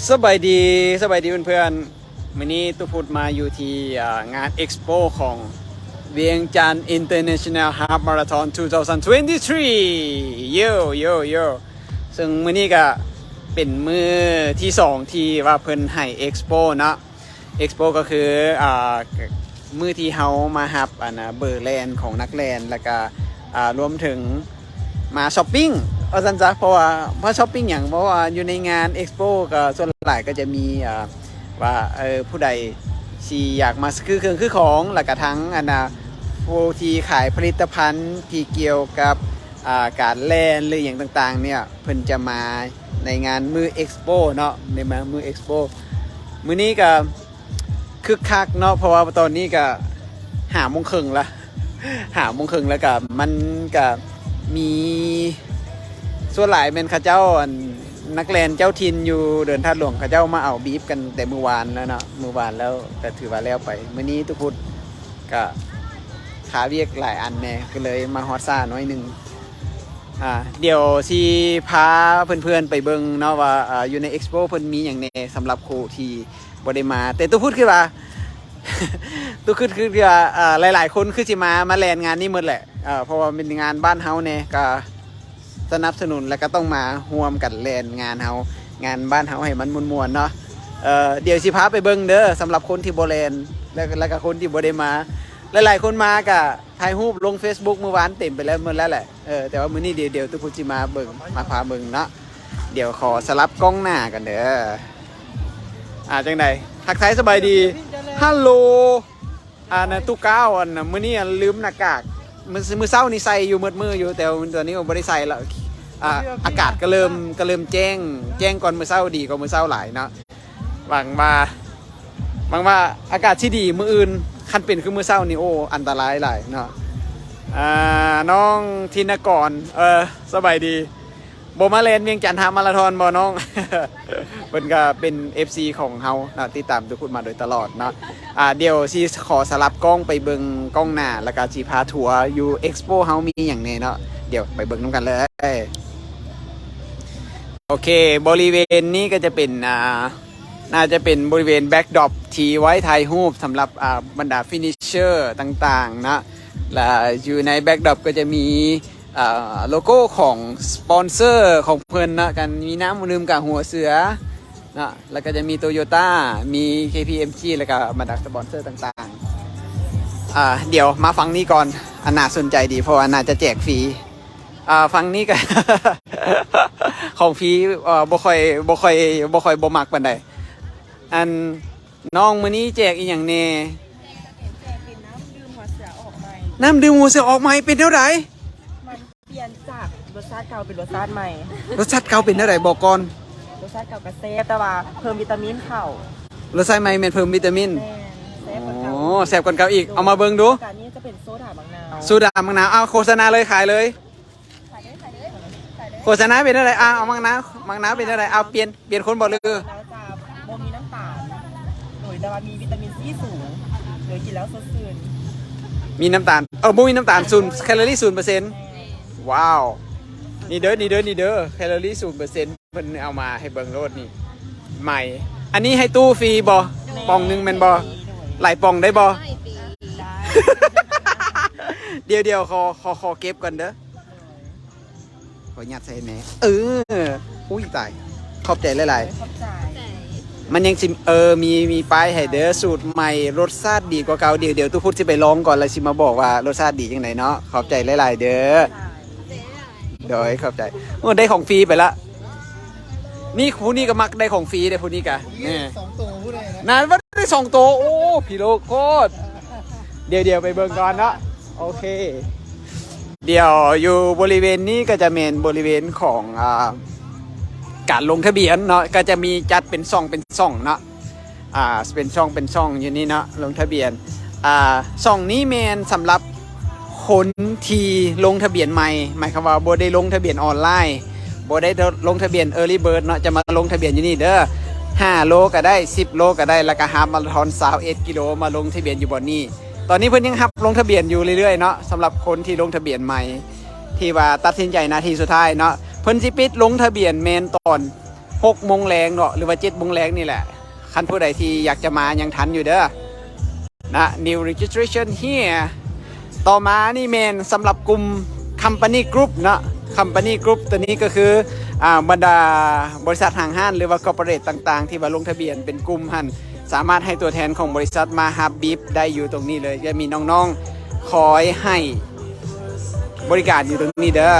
สบายดีเพื่อนๆวันนี้ตุพุดมาอยู่ที่งานเอ็กซ์โปของเวียงจันทร์ International Half Marathon 2023โยซึ่งวันนี้ก็เป็นมือที่2ที่ว่าเพิ่นให้เอ็กซ์โปเนาะเอ็กซ์โปก็คือมือที่เฮามาฮับเบอร์แลนด์ของนักแลนด์แล้วก็รวมถึงมาช้อปปิ้งเอาสันจ้ะเพราะช้อปปิ้งอย่างเพราะว่าอยู่ในงานเอ็กซ์โปก็ส่วนหลายก็จะมีว่าผู้ใดที่อยากมาซื้อเครื่องคือของแล้วก็ทั้งผู้ที่ขายผลิตภัณฑ์ที่เกี่ยวกับการแลนหรืออย่างต่างๆเนี่ยเพิ่นจะมาในงานมือเอ็กซ์โปเนาะในมือเอ็กซ์โปมื้อนี้ก็คึกคักเนาะเพราะว่าตอนนี้ก็5:30ละ5:30แล้วก็มันก็มีส่วนหลายเป็นข้าเจ้านักแลนเจ้าทินอยู่เดินท่าหลวงข้าเจ้ามาเอาบีฟกันแต่เมื่อวานแล้วเนาะเมื่อวานแล้วก็ถือว่าแล้วไปมื้อนี้ทุกคนก็ขาเวียกหลายอันแน่ก็เลยมาฮอตซ่าน้อยนึงเดี๋ยวสิพาเพื่อนๆไปเบิ่งเนาะว่าอยู่ในเอ็กซ์โปเพิ่นมีหยังแน่สำหรับครูที่บ่ได้มาแต่ตุพูดคือว่า ตุคือว่าหลายๆคนคือสิมาแลนงานนี้หมดแหละเพราะว่าเป็นงานบ้านเฮาเนี่ยก็สนับสนุนแล้วก็ต้องมาร่วมกันแลนงานเฮางานบ้านเฮาให้มันม่วนๆเนาะเดี๋ยวสิพาไปเบิ่งเด้อสำหรับคนที่บ่แลนแล้วก็คนที่บ่ได้มาหลายๆคนมาก็ถ่ายรูปลง Facebook เมื่อวานเต็มไปแล้วหมดแล้วแหละแต่ว่ามื้อนี้เดี๋ยวตุพูดสิมาเบิ่งมาพาเบิ่งเนาะเดี๋ยวขอสลับกล้องหน้ากันเด้อจังได๋ทักทายสบายดีฮัลโหลตุก้าวมื้อนี้ลืมหน้ากากมื้อเช้านี่ใส่อยู่มืดๆอยู่แต่ตอนนี้บ่ได้ใส่แล้วอากาศก็เริ่มแจ้งก่อนมื้อเช้าดีกว่ามื้อเช้าหลายเนาะหวังว่าอากาศที่ดีมื้ออื่นคันเป็นคือมื้อเช้านี่โอ้อันตรายหลายเนาะน้องธินกรสบายดีบ่มาเล่นเวียงจันทร์ฮาล์มาราธอนบ่น้อง เพิ่นก็เป็น FC ของเฮานะติดตามทุกคนมาโดยตลอดเนาะเดี๋ยวสิขอสลับกล้องไปเบิ่งกล้องหน้าแล้วก็สิพาทัวร์อยู่เอ็กซ์โปเฮามีหยังแน่เนาะเดี๋ยวไปเบิ่งนำกันเลยโอเคบริเวณนี้ก็จะเป็นน่าจะเป็นบริเวณแบ็คดรอปที่ไว้ถ่ายรูปสำหรับบรรดาฟินิชเชอร์ต่างๆนะและอยู่ในแบ็คดรอปก็จะมีโลโก้ของสปอนเซอร์ของเพิ่นนะกันมีน้ำดื่มกับหัวเสือนะแล้วก็จะมีโตโยต้ามี KPMG แล้วก็บรรดาสปอนเซอร์ต่างๆเดี๋ยวมาฟังนี้ก่อนน่าสนใจดีเพราะว่าน่าจะแจกฟรีฟังนี้กัน ของฟรีบ่ค่อยบ่มักปานใดน้องมื้อนี้แจกอีหยังแน่น้ำดื่มหัวเสือออกใหม่เป็นเท่าไหร่เปลี่ยนจากรสชาติเก่าเป็นรสชาติใหม่รสชาติเก่าเป็นเท่าไหร่บอกก่อนรสชาติเก่ากระเซฟแต่ว่าเพิ่มวิตามินเข้ารสชาติใหม่แม่นเพิ่มวิตามินแซ่บกว่าเก่าอีกเอามาเบิ่งดูการนี้จะเป็นโซดาบางนาวเอาโฆษณาเลยขายเลยโฆษณาเป็นเท่าไหร่เอาบางนาวเป็นเท่าไหร่เอาเปลี่ยนคนบ่ลือแล้วจะบ่มีน้ำตาลโดยแต่ว่ามีวิตามินซีสูงโดยกินแล้วสดชื่นมีน้ำตาลบ่มีน้ำตาล0แคลอรี่ 0%ว้าวนี่เด้อแคลอรี่ 0%เพิ่นเอามาให้เบิ่งโลดนี่ใหม่อันนี้ให้ตู้ฟรีบ่ป่องนึงแม่นบ่หลายป่องได้บ่เดี๋ยวขอเก็บก่อนเด้อขอยัดใส่แหน่อุ้ยตายขอบใจหลายๆมันยังสิมีป้ายให้เด้อสูตรใหม่รสชาติดีกว่าเก่าเดี๋ยวตู้พูดสิไปลองก่อนแล้วสิมาบอกว่ารสชาติดีจังไดเนาะขอบใจหลายๆเด้อโดยขอบใจได้ของฟรีไปละนี่ผู้นี้ก็มักได้ของฟรีได้ผู้นี้กะนี่2 ตัวผู้ใดนะนานว่าได้2 ตัวโอ้พี่โลโคตรเดี๋ยวไปเบิ่งก่อนเนาะโอเคเดี๋ยวอยู่บริเวณนี้ก็จะเป็นบริเวณของการลงทะเบียนเนาะก็จะมีจัดเป็นช่องเนาะเป็นช่องอยู่นี่เนาะลงทะเบียนช่องนี้แมนสำหรับคนที่ลงทะเบียนใหม่หมายความว่าบ่ได้ลงทะเบียนออนไลน์บ่ได้ลงทะเบียน Early Bird เนาะจะมาลงทะเบียนอยู่นี่เด้อ5 โลก็ได้10 โลก็ได้แล้วก็ฮาล์ฟมาราธอน21 กิโลมาลงทะเบียนอยู่บ่นี้ตอนนี้เพิ่นยังลงทะเบียนอยู่เรื่อยๆเนาะสำหรับคนที่ลงทะเบียนใหม่ที่ว่าตัดสินใจนาทีสุดท้ายเนาะเพิ่นสิปิดลงทะเบียนแมนตอน 6 โมงแรงเนาะหรือว่า 7 โมงแรงนี่แหละคันผู้ใดที่อยากจะมายังทันอยู่เด้อนะ new registration here ต่อมานี่เมนสำหรับกลุ่ม company group นะ company group ตัวนี้ก็คือบรรดาบริษัทห้างห้านหรือว่า corporate ต่างๆที่ว่าลงทะเบียนเป็นกลุ่มหันสามารถให้ตัวแทนของบริษัทมาฮับบีฟได้อยู่ตรงนี้เลยจะมีน้องๆคอยให้บริการอยู่ตรงนี้เด้อ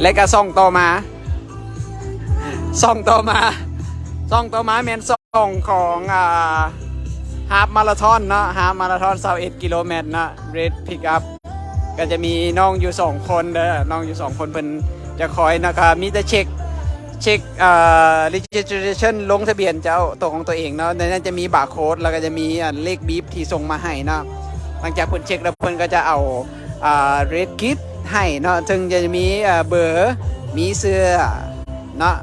และก็ส่องต่อมาแมนส่องของฮาล์ฟมาราธอนเนาะฮาล์ฟมาราธอน21 กิโลเมตรนะเรดพิกอัพก็จะมีน้องอยู่2 คนเด้อน้องอยู่2 คนเพิ่นจะคอยนะครับมีแต่เช็คregistration ลงทะเบียนเจ้าตัวของตัวเองเนาะในนั้นจะมีบาร์โค้ดแล้วก็จะมีเลขบีฟที่ส่งมาให้เนาะหลังจากเพิ่นเช็คแล้วเพิ่นก็จะเอาเรดคิดให้เนาะถึงจะมีเบอร์มีเสื้อเนาะ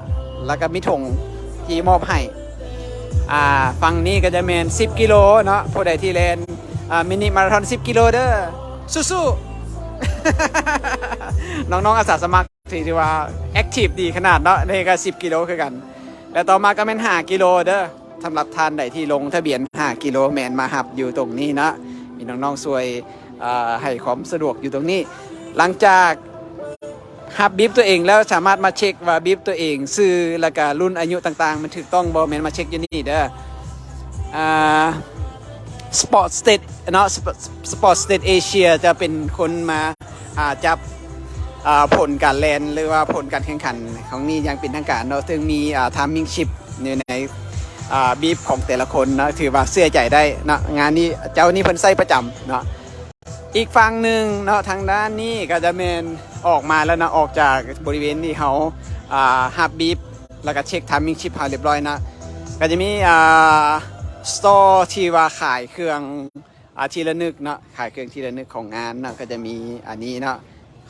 แล้วก็มีถุงที่มอบให้ฝั่งนี้ก็จะเป็น10 กิโลเนาะผู้ใดที่เล่นมินิมาราธอน10 กิโลเด้อสู้ๆ น้องๆอาสาสมัครที่ว่าแอคทีฟดีขนาดเนาะนี่ก็10 กิโลคือกันแล้วต่อมาก็เป็น5 กิโลเด้อสำหรับท่านใดที่ลงทะเบียน5 กิโลแมนมาหับอยู่ตรงนี้นะมีน้องๆช่วยให้ความสะดวกอยู่ตรงนี้หลังจากฮับบีฟตัวเองแล้วสามารถมาเช็คว่าบีฟตัวเองซื้อแล้วก็รุ่นอายุต่างๆมันถูกต้องบ่แม่นมาเช็คอยู่นี่เด้อสปอร์ตสเตทเนาะสปอร์ตสเตทเอเชียจะเป็นคนมาจับผลการแลนหรือว่าผลการแข่งขันของนี่ยังเป็นทางการเนาะซึ่งมีทามมิ่งชิปในบีฟของแต่ละคนเนาะถือว่าเสื้อใจได้นะงานนี้เจ้านี่เพิ่นใส่ประจำเนาะอีกฝั่งหนึ่งเนาะทางด้านนี้ก็จะเป็นออกมาแล้วนะออกจากบริเวณที่เขาฮับบีฟแล้วก็เช็คทามมิ่งชิปเรียบร้อยนะก็จะมีสตอร์ที่ว่าขายเครื่องทีละนึกเนาะขายเครื่องทีละนึกของงานเนาะก็จะมีอันนี้เนาะ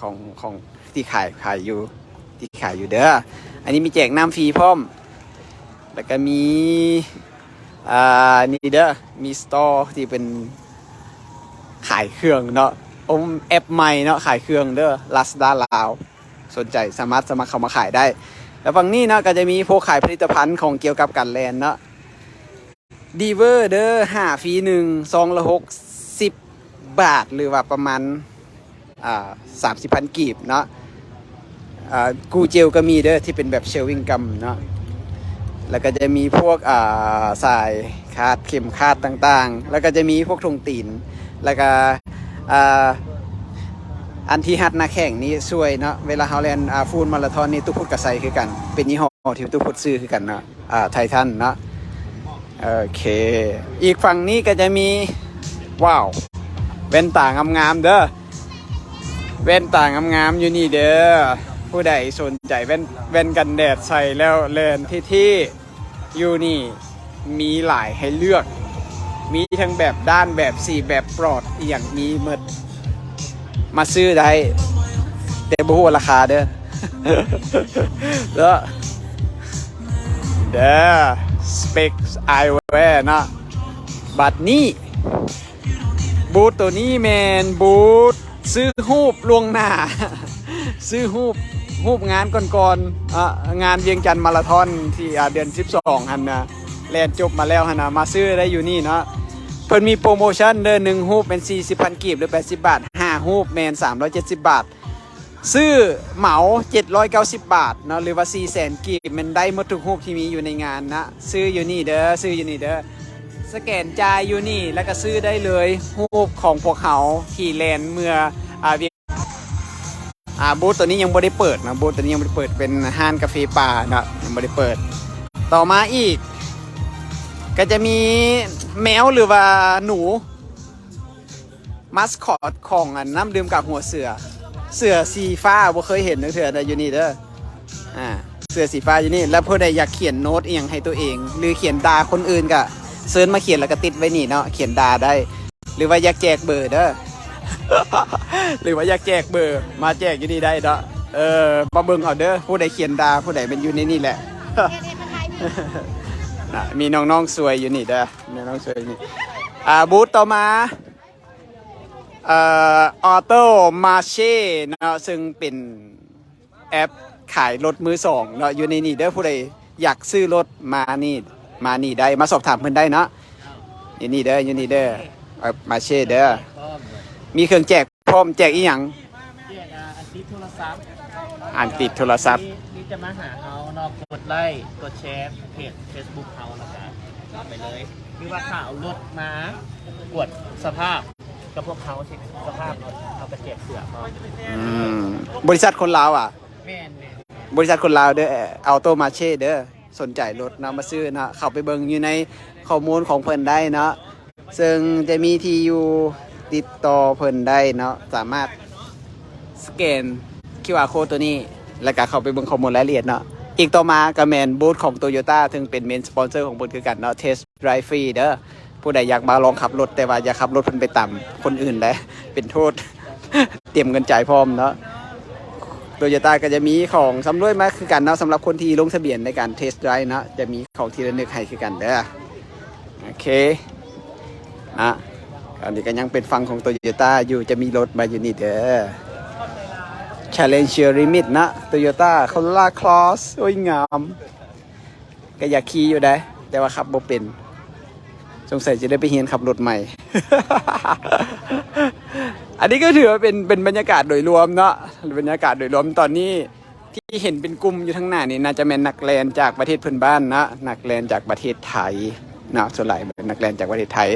ของที่ขายอยู่เด้ออันนี้มีแจกน้ำฟรีพร้อมแล้วก็มีนี่เด้อมีสตอร์ที่เป็นขายเครื่องเนาะแอปใหม่เนาะขายเครื่องเด้อ Lazada ลาวสนใจสามารถสมัครเข้ามาขายได้แล้วฝั่งนี้เนาะก็จะมีพวกขายผลิตภัณฑ์ของเกี่ยวกับการแลนเนาะดีเวอร์เด้อ5 ฟรี 1 2 ละ 60 บาทหรือว่าประมาณ30,000 กีบเนาะกูเจลก็มีเด้อที่เป็นแบบเชลวิงกัมเนาะแล้วก็จะมีพวกสายคาดเข็มคาดต่างๆแล้วก็จะมีพวกธงตีนแล้วก็อันที่ฮัดนาแข่งนี้ช่วยเนาะเวลาเฮาแลนฟูลมาราธอนนี่ตุกพุดกระไซคือกันเป็นยี่ห้อที่ตุกพุดซื้อคือกันเนาะไททันเนาะโอเคอีกฝั่งนี้ก็จะมีว้าวแว่นตางามๆเด้อแว่นตางามๆอยู่นี่เด้อผู้ใดสนใจแว่นกันแดดใส่แล้วเล่นที่อยู่นี่มีหลายให้เลือกมีทั้งแบบด้านแบบสีแบบปลอดอย่างมีหมดมาซื้อได้แต่บ่ฮู้ราคาเด้อ แล้วSpecs Eyewear นะบัดนี้บูธตัวนี้แมนบูธซื้อรูปล่วงหน้า ซื้อรูปงานก่อนงานเวียงจันทร์มาราธอนที่เดือน12หันนะแลนจบมาแล้วหันนะมาซื้อได้อยู่นี่เนาะเพิ่นมีโปรโมชั่นเด้อ1รูปเป็น 40,000 กีบหรือ80 บาท5รูปแมน370 บาทซื้อเหมา790 บาทเนาะหรือว่า 400,000 กีบมันได้หมดทุกรูปที่มีอยู่ในงานนะซื้ออยู่นี่เด้อสแกนจ่ายอยู่นี่แล้วก็ซื้อได้เลยรูปของพวกเขาที่แลนเมื่อบูธตัวนี้ยังไม่ได้เปิดนะบูธตัวนี้ยังไม่ได้เปิดเป็นห้างกาแฟป่านะยังไม่ได้เปิดต่อมาอีกก็จะมีแมวหรือว่าหนูมัสคอตของน้ำดื่มกับหัวเสือสีฟ้าบ่เคยเห็นเถื่อแต่อยู่นี่เด้อเสือสีฟ้าอยู่นี่แล้วผู้ใดอยากเขียนโน้ตเอียงให้ตัวเองหรือเขียนด่าคนอื่นก็เซิร์ชมาเขียนแล้วก็ติดไว้นี่เนาะเขียนด่าได้หรือว่าอยากแจกเบอร์เด้อ หรือว่าอยากแจกเบอร์มาแจกอยู่นี่ได้เนาะมาเบิ่งเอาเด้อผู้ใดเขียนด่าผู้ใดเป็นอยู่ในนี่แหละ มีน้องๆสวยอยู่นี่เด้อมีน้องสวยนี่บูธต่อมาออโต้มาเช่นะซึ่งเป็นแอป ขายรถมือสองเนาะอยู่ในนี่เด้อผู้ใดอยากซื้อรถมานี่ได้มาสอบถามเพิ่นได้เนาะอยู่นี่เด้ออยู่นี่เด้อมาเช่เด้อมีเครื่องแจกพร้อมแจกอีหยัง แยกอันติดโทรศัพท์ อ่านติดโทรศัพท์ นี่จะมาหาเขานอกกดไลค์กดแชร์เพจ Facebook เขานะครับตามไปเลยคือว่าข่าวรถมากดสภาพกับพวกเขาสิสภาพรถเอาไปแจกเสือเขา บริษัทคนลาวอ่ะ แม่น บริษัทคนลาวเด้ออัลโตมาเช่เด้อสนใจรถนะมาซื้อนะเข้าไปเบิ่งอยู่ในข้อมูลของเพิ่นได้เนาะซึ่งจะมีที่อยู่ติดต่อเพิ่นได้เนาะสามารถสแกน QR code ตัวนี้แล้วก็เข้าไปเบิ่งข้อมูลรายละเอียดเนาะอีกต่อมาก็แมนบูธของ Toyota ถึงเป็นเมนสปอนเซอร์ของเพิ่นคือกันเนาะ Test Drive Free เด้อผู้ใดอยากมาลองขับรถแต่ว่าอย่าขับรถเพิ่นไปต่ำคนอื่นได้เป็นโทษ เตรียมเงินจ่ายพร้อมเนาะ โตโยต้าก็จะมีของสำรวยมาคือกันเนาะสำหรับคนที่ลงทะเบียนในการเทสต์ไดรฟ์เนาะจะมีของที่ระลึกให้คือกันเด้อโอเคนะอันนี้ก็ยังเป็นฝั่งของโตโยต้าอยู่จะมีรถมาอยู่นี่เด้อ Challenger Limit นะโตโยต้าCorolla Cross โอ้ยงามก็อยากขี่อยู่ได้แต่ว่าขับบ่เป็นสงสัยจะได้ไปเรียนขับรถใหม่ อันนี้ก็ถือว่าเป็นบรรยากาศโดยรวมเนาะบรรยากาศโดยรวมตอนนี้ที่เห็นเป็นกลุ่มอยู่ทั้งหน้านี่น่าจะเป็นนักแลนจากประเทศเพื่อนบ้านนะนักแลนจากประเทศไทยนะส่วนใหญ่เป็นนักแลนจากประเทศไทย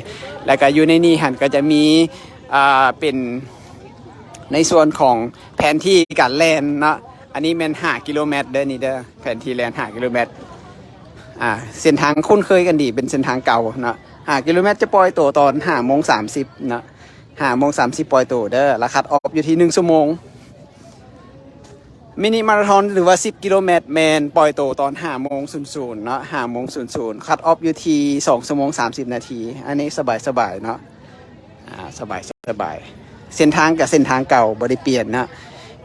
แล้วก็อยู่ในนี้หันก็จะมีเป็นในส่วนของแผนที่การแลนเนาะอันนี้แม่น5กิโลเมตรเด้อนี่เด้อแผนที่แลน5กิโลเมตรเส้นทางคุ้นเคยกันดีเป็นเส้นทางเก่าเนาะ5กิโลเมตรจะปล่อยตัวตอน5:30เนาะ5:30ปล่อยตัวเด้อราคาออฟอยู่ที่1ชั่วโมงมินิมาราธอนหรือว่า10กิโลเมตรแมนปล่อยตัวตอน5:00เนาะ5:00คัทออฟอยู่ที่2ชั่วโมง30นาทีอันนี้สบายๆเนาะสบายเส้นทางกับเส้นทางเก่าบ่ได้เปลี่ยนนะ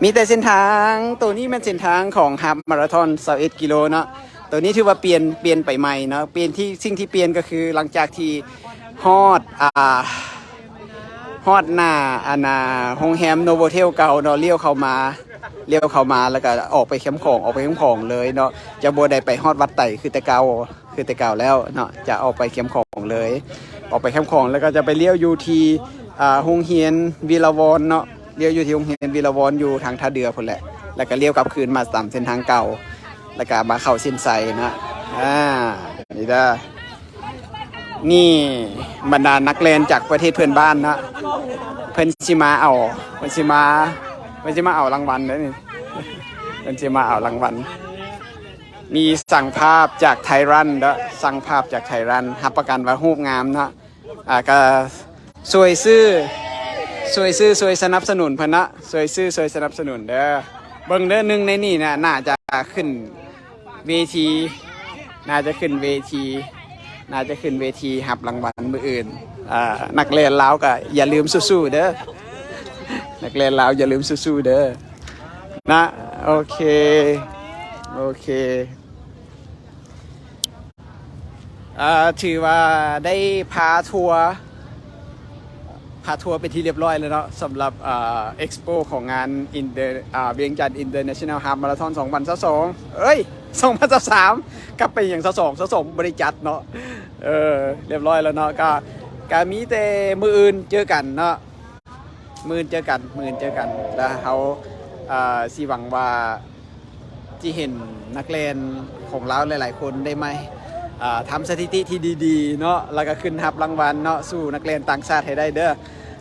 มีแต่เส้นทางตัวนี้มันเส้นทางของฮาล์ฟมาราธอน21กิโลเนาะตัวนี้ถือว่าเปลี่ยนไปใหม่เนาะเปลี่ยนที่สิ่งที่เปลี่ยนก็คือหลังจากที่ฮอดหน้าโรงแรมโนโวเทลเก่าเนาะเลี้ยวเข้ามาแล้วก็ออกไปเข้มของเลยเนาะจะบ่ได้ไปฮอดวัดไต่คือแต่เก่าแล้วเนาะจะออกไปเข้มของเลยออกไปเข้มของแล้วก็จะไปเลี้ยวอยู่ที่โรงเรียนวีรวรเนาะเลี้ยวอยู่ที่โรงเรียนวีรวรอยู่ทางท่าเรือพุ่นแหละแล้วก็เลี้ยวกลับคืนมาตามเส้นทางเก่าแล้วก็มาเข้าเส้นชัยนะนี่ด้นี่บรรดานักเรียนจากประเทศเพื่อนบ้านนะเพิ่นสิมาเอารางวัลเด้อนี่เพิ่นสิมาเอารางวัลมีสั่งภาพจากไทยรันเด้อสั่งภาพจากไทยรันรับประกันว่ารูปงามเนาะก็ช่วยสนับสนุนเพิ่นนะช่วยสนับสนุนเด้อเบิ่งเด้อหนึงในนี่นะน่าจะขึ้นเวทีรับรางวัลมื้ออื่นนักเรียนลาวก็อย่าลืมสู้ๆเด้อนักเรียนลาวอย่าลืมสู้ๆเด้อนะโอเคถือว่าได้พาทัวร์เป็นที่เรียบร้อยแล้วเนาะสำหรับเอ็กซ์โปของงานเวียงจันทร์ International Half Marathon 20222023กลับไปอย่าง22บริจัดเนาะเรียบร้อยแล้วเนาะก็มีแต่มืออื่นเจอกันเนาะมือเจอกันแล้วเขาสิหวังว่าที่เห็นนักเรียนของเราหลายๆคนได้ไหมทำสถิติที่ดีๆเนาะแล้วก็ขึ้นรับรางวัลเนาะสู้นักเรียนต่างชาติให้ได้เด้อ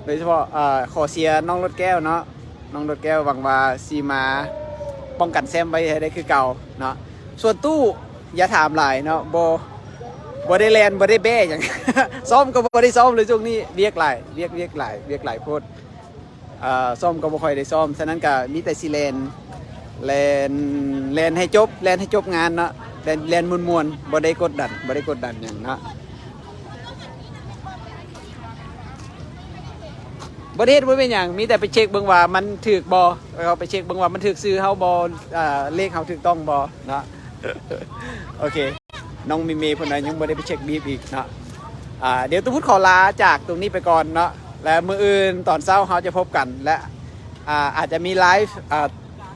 โดยเฉพาะขอเชียร์น้องรถแก้วเนาะน้องรถแก้วหวังว่าซีมาป้องกันแชมป์ไว้ให้ได้คือเก่าเนาะส่วนตู้อย่าถามหลายเนาะบ่ได้แลนบ่ได้เบ้อย่าง ซ้อมก็บ่ได้ซ้อมเลยช่วงนี้เรียกหลายโพดซ้อมก็บ่ค่อยได้ซ้อมฉะนั้นก็มีแต่สิแลนให้จบงานเนาะแลนมวนๆบ่ได้กดดันอย่างเนาะบ่ได้เฮ็ดบ่เป็นหยังมีแต่ไปเช็คเบิ่งว่ามันถูกบ่เอาไปเช็คเบิ่งว่ามันถูกซื้อเฮาบ่เลขเฮาถูกต้องบ่เนาะ โอเคน้องเมย์พุ่นน่ะยังบ่ได้ไปเช็คบีบอีกเนาะเดี๋ยวตุ้พุทธขอลาจากตรงนี้ไปก่อนเนาะและมื้ออื่นตอนเช้าเฮาจะพบกันและอาจจะมีไลฟ์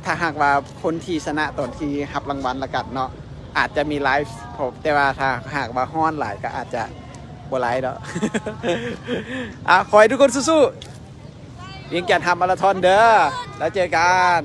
ถ้าหากว่าคนที่ชนะตอนที่รับรางวัลละกันเนาะอาจจะมีไลฟ์ผมแต่ว่าถ้าหากว่าฮ้อนหลายก็อาจจะบ่ไลฟ์เนาะ ขอให้ทุกคนสู้ๆเวียงจันทร์ทำมาราธอนเด้อแล้วเจอกัน